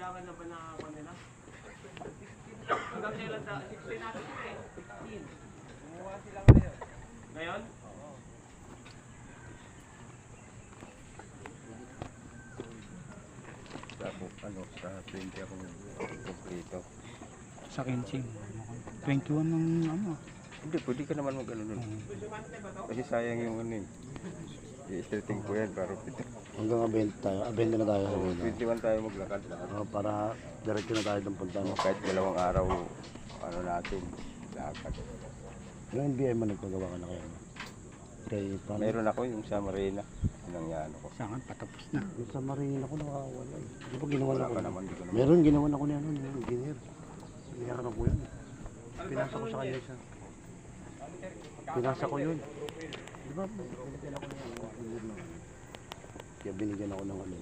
kailangan na ba na ako nila? Hanggang kailan na? 16 natin sila eh. 16. Kumuha sila ngayon. Ngayon? Oo. Sa 20 ako kumplito. Sa Kensing. 21 ng ano. Hindi, pwede ka naman mag-ano nun. Kasi sayang yung ano eh. I-stretching ko yan para pito. Hanggang abenta tayo. Abenta na tayo sa Bina. 21 tayo maglakad. Para diretso na tayo ng punta. Kahit 2 araw, ano natin, lakad. Yung NBI mo nagpagawa ka na kayo. Okay, paano? Meron ako yung sa Marina. Yun ang ko. Saan? Patapos na. Yung sa Marina ko nakawala. Di ba ginawa Wala na ko? ka naman, di ko naman. Meron, ginawa na ko niya nun. Yung engineer. Binayaran ko yun. Pinasa ko sa kanya siya. Pinasa ko yun. Di ba? Kaya binigyan ako ng ano.